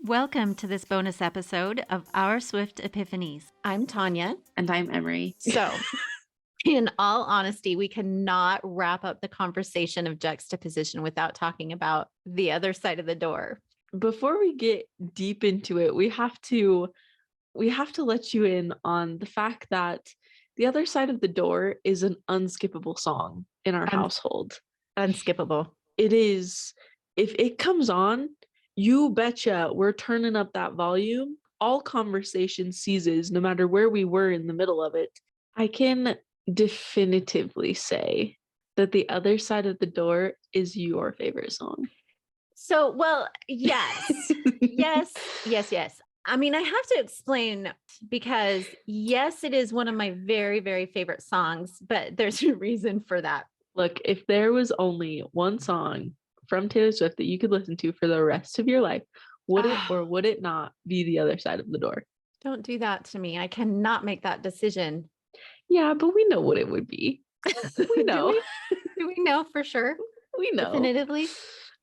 Welcome to this bonus episode of Our Swift Epiphanies. I'm Tonya. And I'm Emery. So, in all honesty, we cannot wrap up the conversation of juxtaposition without talking about the other side of the door. Before we get deep into it, we have to let you in on the fact that The Other Side of the Door is an unskippable song in our household. Unskippable. It is. If it comes on, you betcha we're turning up that volume. All conversation ceases, no matter where we were in the middle of it. I can definitively say that The Other Side of the Door is your favorite song. So, well, yes. yes. I mean, I have to explain because yes, it is one of my very, very favorite songs, but there's a reason for that. Look, if there was only one song from Taylor Swift that you could listen to for the rest of your life, would it or would it not be The Other Side of the Door? Don't do that to me. I cannot make that decision. Yeah, but we know what it would be. We know. Do we know for sure? We know. Definitively?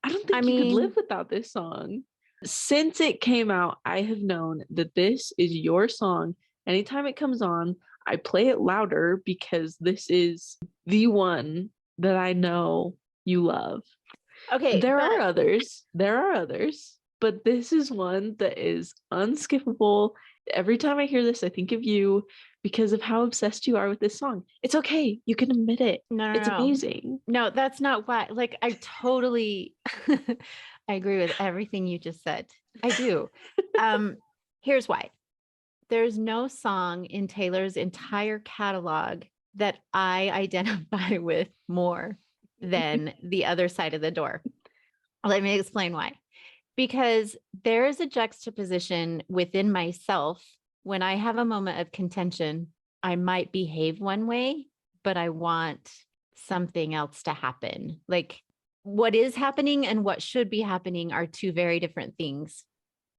I don't think you could live without this song. Since it came out, I have known that this is your song. Anytime it comes on, I play it louder because this is the one that I know you love. Okay. There are others, but this is one that is unskippable. Every time I hear this, I think of you because of how obsessed you are with this song. It's okay. You can admit it. No, it's amazing. No, that's not why. Like, I totally, I agree with everything you just said. I do. Here's why. There's no song in Taylor's entire catalog that I identify with more than The Other Side of the Door. Let me explain why. Because there is a juxtaposition within myself. When I have a moment of contention, I might behave one way, but I want something else to happen. Like, what is happening and what should be happening are two very different things,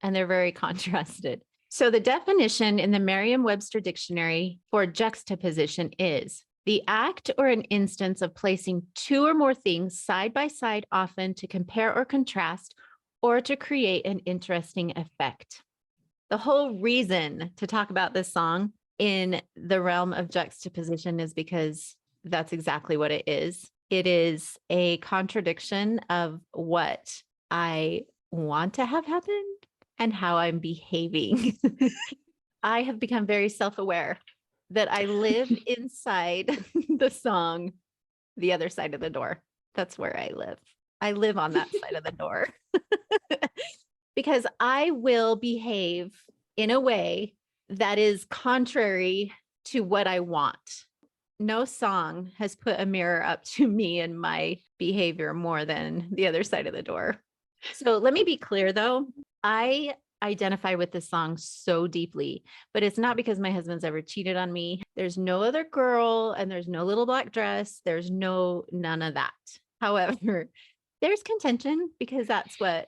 and they're very contrasted. So the definition in the Merriam-Webster dictionary for juxtaposition is the act or an instance of placing two or more things side by side, often to compare or contrast, or to create an interesting effect. The whole reason to talk about this song in the realm of juxtaposition is because that's exactly what it is. It is a contradiction of what I want to have happen and how I'm behaving. I have become very self-aware that I live inside the song, The Other Side of the Door. That's where I live. I live on that side of the door. Because I will behave in a way that is contrary to what I want. No song has put a mirror up to me and my behavior more than The Other Side of the Door. So let me be clear, though. I identify with this song so deeply, but it's not because my husband's ever cheated on me. There's no other girl and there's no little black dress. There's none of that. However, there's contention because that's what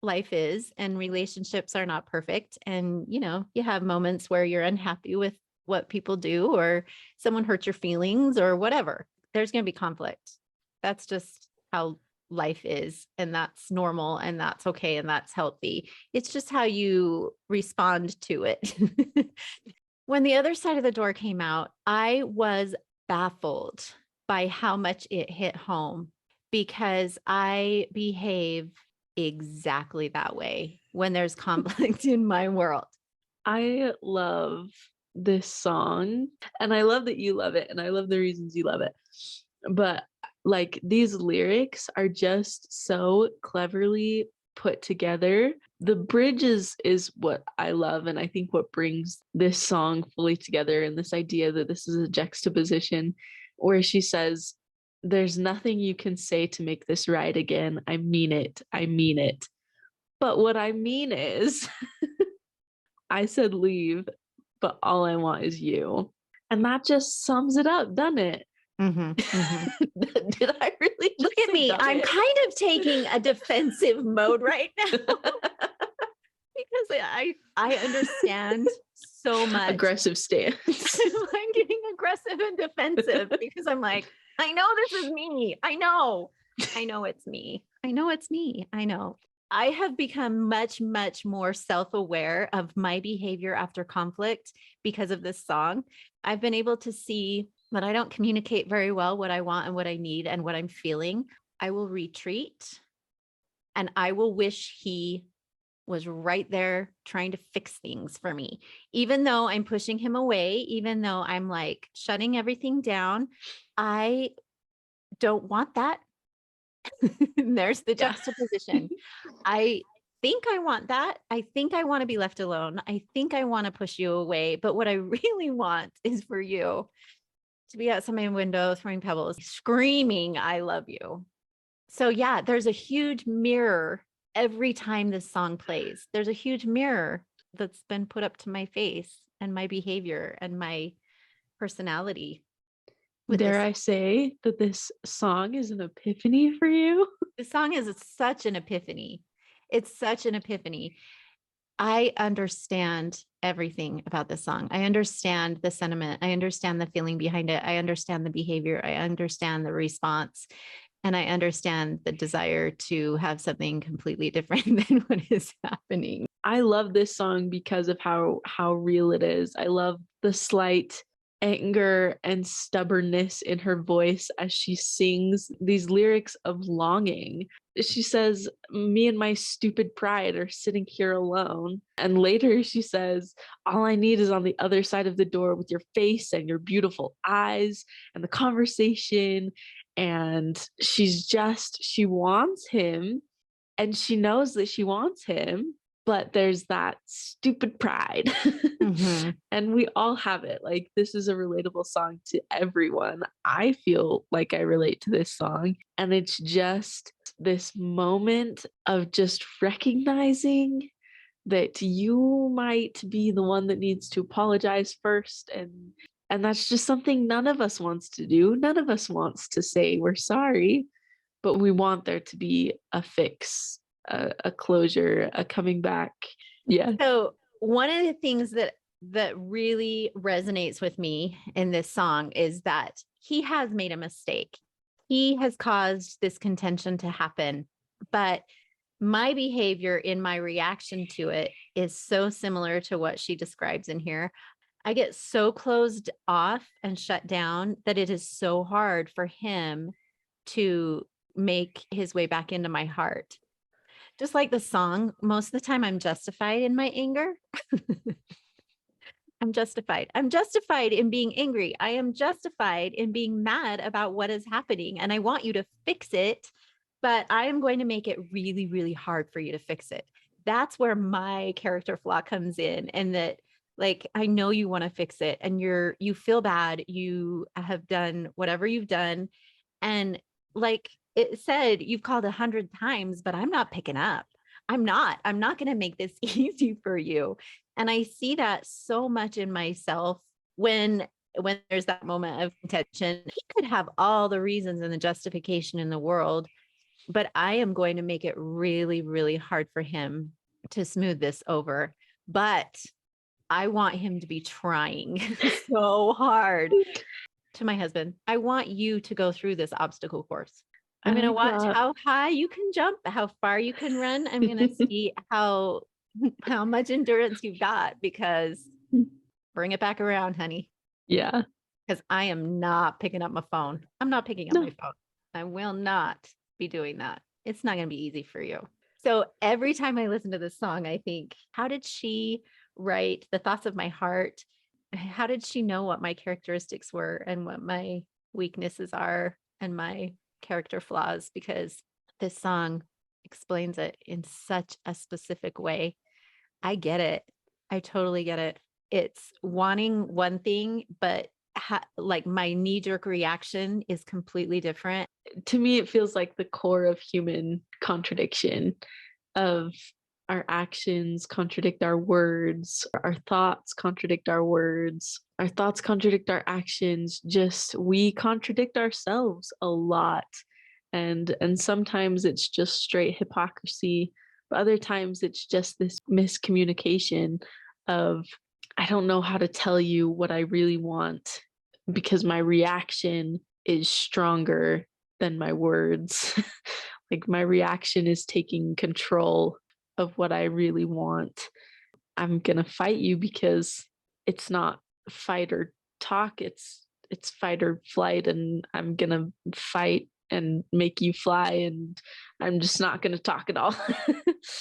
life is, and relationships are not perfect. And, you have moments where you're unhappy with what people do, or someone hurts your feelings or whatever. There's going to be conflict. That's just how life is. And that's normal, and that's okay. And that's healthy. It's just how you respond to it. When The Other Side of the Door came out, I was baffled by how much it hit home, because I behave exactly that way when there's conflict in my world. I love this song, and I love that you love it, and I love the reasons you love it. But like, these lyrics are just so cleverly put together. The bridge is what I love, and I think what brings this song fully together, and this idea that this is a juxtaposition, where she says, "There's nothing you can say to make this right again. I mean it. I mean it. But what I mean is," I said leave, but all I want is you. And that just sums it up, doesn't it? Mm-hmm, mm-hmm. Did I really just look at me? I'm kind of taking a defensive mode right now because I understand so much. Aggressive stance. I'm getting aggressive and defensive because I'm like, I know this is me. I know it's me. I know. I have become much, much more self-aware of my behavior after conflict because of this song. I've been able to see that I don't communicate very well what I want and what I need and what I'm feeling. I will retreat and I will wish he was right there trying to fix things for me. Even though I'm pushing him away, even though I'm like shutting everything down, I don't want that. There's the Yeah. juxtaposition. I think I want that. I think I want to be left alone. I think I want to push you away. But what I really want is for you to be outside my window, throwing pebbles, screaming, I love you. So, yeah, there's a huge mirror every time this song plays. There's a huge mirror that's been put up to my face and my behavior and my personality with Dare this. I say that this song is an epiphany for you? This song is such an epiphany. It's such an epiphany. I understand everything about this song. I understand the sentiment. I understand the feeling behind it. I understand the behavior. I understand the response. And I understand the desire to have something completely different than what is happening. I love this song because of how real it is. I love the slight anger and stubbornness in her voice as she sings these lyrics of longing. She says, "Me and my stupid pride are sitting here alone." And later she says, "All I need is on the other side of the door with your face and your beautiful eyes and the conversation." And she wants him, and she knows that she wants him, but there's that stupid pride. Mm-hmm. And we all have it. Like, this is a relatable song to everyone. I feel like I relate to this song. And it's just this moment of just recognizing that you might be the one that needs to apologize first, and that's just something none of us wants to do. None of us wants to say we're sorry, but we want there to be a fix, a closure, a coming back. Yeah. So one of the things that really resonates with me in this song is that he has made a mistake. He has caused this contention to happen, but my behavior in my reaction to it is so similar to what she describes in here. I get so closed off and shut down that it is so hard for him to make his way back into my heart. Just like the song, most of the time I'm justified in my anger. I'm justified. I'm justified in being angry. I am justified in being mad about what is happening. And I want you to fix it, but I am going to make it really, really hard for you to fix it. That's where my character flaw comes in. And that, like, I know you want to fix it and you feel bad. You have done whatever you've done. And like it said, you've called 100 times, but I'm not picking up. I'm not going to make this easy for you. And I see that so much in myself when there's that moment of contention. He could have all the reasons and the justification in the world, but I am going to make it really, really hard for him to smooth this over. But I want him to be trying so hard. To my husband, I want you to go through this obstacle course. I'm going to watch how high you can jump, how far you can run. I'm going to see how much endurance you've got, because bring it back around, honey. Yeah. Because I am not picking up my phone. I'm not picking up my phone. I will not be doing that. It's not going to be easy for you. So every time I listen to this song, I think, how did she write the thoughts of my heart? How did she know what my characteristics were and what my weaknesses are and my character flaws? Because this song explains it in such a specific way. I get it. I totally get it. It's wanting one thing, but like my knee-jerk reaction is completely different. To me, it feels like the core of human contradiction, of our actions contradict our words, our thoughts contradict our words, our thoughts contradict our actions. Just, we contradict ourselves a lot. And sometimes it's just straight hypocrisy, but other times it's just this miscommunication of, I don't know how to tell you what I really want because my reaction is stronger than my words. Like my reaction is taking control of what I really want. I'm going to fight you because it's not fight or talk, it's fight or flight, and I'm going to fight and make you fly, and I'm just not going to talk at all.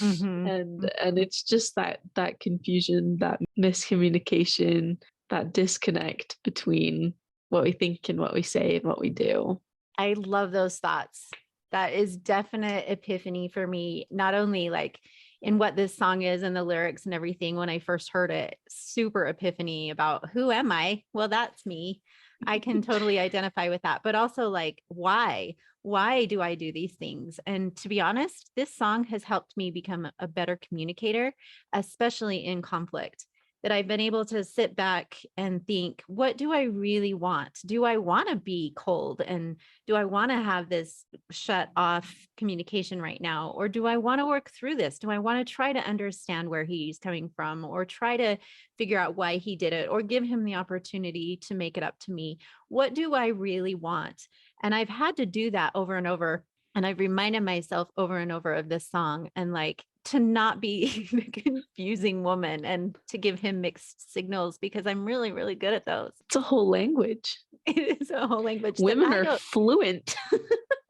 Mm-hmm. And it's just that confusion, that miscommunication, that disconnect between what we think and what we say and what we do. I love those thoughts. That is definite epiphany for me, not only like in what this song is and the lyrics and everything when I first heard it, super epiphany about who am I? Well, that's me. I can totally identify with that, but also like, why? Why do I do these things? And to be honest, this song has helped me become a better communicator, especially in conflict. That I've been able to sit back and think, what do I really want? Do I want to be cold? And do I want to have this shut off communication right now? Or do I want to work through this? Do I want to try to understand where he's coming from, or try to figure out why he did it, or give him the opportunity to make it up to me? What do I really want? And I've had to do that over and over. And I've reminded myself over and over of this song, and like, to not be the confusing woman and to give him mixed signals, because I'm really, really good at those. It's a whole language. It is a whole language. Women are fluent.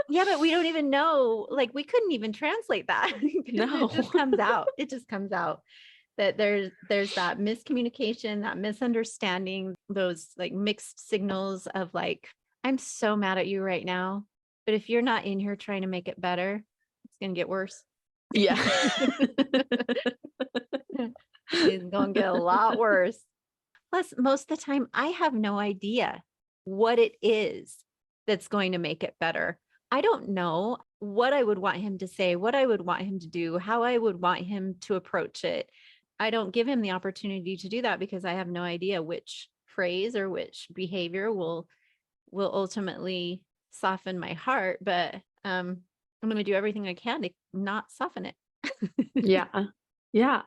Yeah, but we don't even know, like we couldn't even translate that. No. It just comes out. It just comes out that there's that miscommunication, that misunderstanding, those like mixed signals of like, I'm so mad at you right now, but if you're not in here trying to make it better, it's going to get worse. Yeah. It's going to get a lot worse. Plus, most of the time, I have no idea what it is that's going to make it better. I don't know what I would want him to say, what I would want him to do, how I would want him to approach it. I don't give him the opportunity to do that because I have no idea which phrase or which behavior will ultimately soften my heart. But I'm going to do everything I can to not soften it. Yeah. Yeah.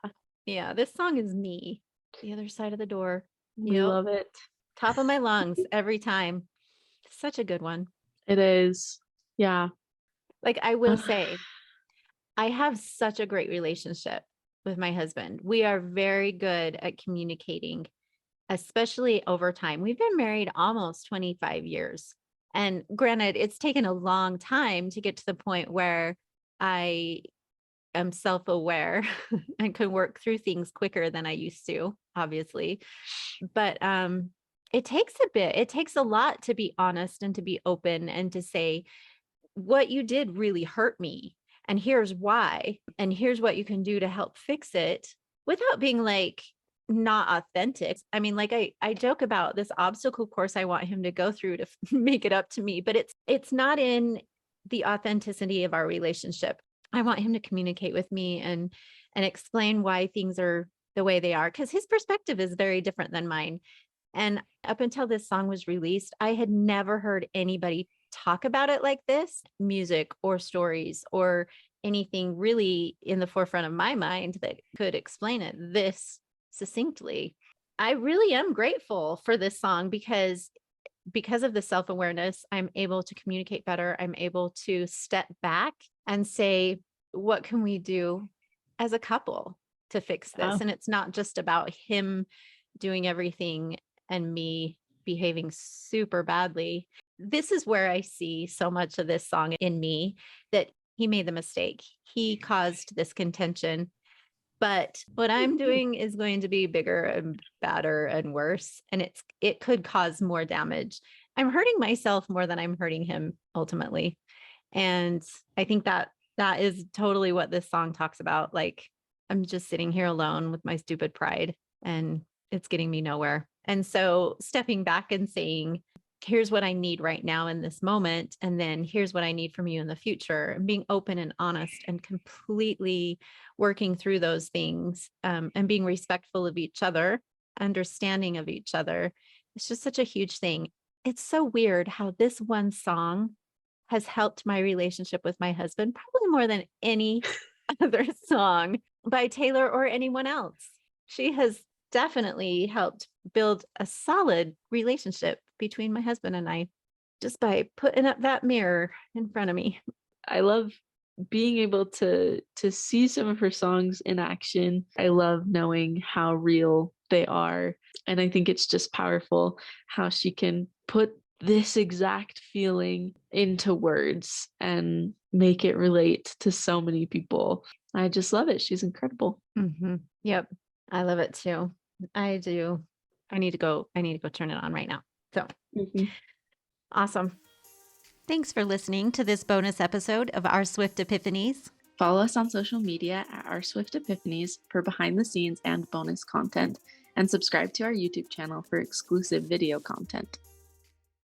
Yeah. This song is me. The other side of the door. We love it. Top of my lungs every time. Such a good one. It is. Yeah. Like I will say, I have such a great relationship with my husband. We are very good at communicating, especially over time. We've been married almost 25 years. And granted, it's taken a long time to get to the point where I am self-aware and can work through things quicker than I used to, obviously. But it takes a bit. It takes a lot to be honest and to be open and to say, what you did really hurt me, and here's why, and here's what you can do to help fix it, without being like not authentic. I mean, like I joke about this obstacle course I want him to go through to make it up to me, but it's not in the authenticity of our relationship. I want him to communicate with me and explain why things are the way they are, because his perspective is very different than mine. And up until this song was released, I had never heard anybody talk about it like this, music or stories or anything really in the forefront of my mind that could explain it this succinctly. I really am grateful for this song because of the self-awareness, I'm able to communicate better. I'm able to step back and say, what can we do as a couple to fix this? Oh. And it's not just about him doing everything and me behaving super badly. This is where I see so much of this song in me, that he made the mistake. He caused this contention, but what I'm doing is going to be bigger and badder and worse. And it could cause more damage. I'm hurting myself more than I'm hurting him ultimately. And I think that is totally what this song talks about. Like, I'm just sitting here alone with my stupid pride and it's getting me nowhere. And so stepping back and saying, here's what I need right now in this moment. And then here's what I need from you in the future, and being open and honest and completely working through those things, and being respectful of each other, understanding of each other. It's just such a huge thing. It's so weird how this one song has helped my relationship with my husband, probably more than any other song by Taylor or anyone else. She has definitely helped build a solid relationship between my husband and I, just by putting up that mirror in front of me. I love being able to see some of her songs in action, I love knowing how real they are. And I think it's just powerful how she can put this exact feeling into words and make it relate to so many people. I just love it. She's incredible. Yep. I love it too. I do. I need to go turn it on right now. So awesome. Thanks for listening to this bonus episode of Our Swift Epiphanies. Follow us on social media at Our Swift Epiphanies for behind the scenes and bonus content, and subscribe to our YouTube channel for exclusive video content.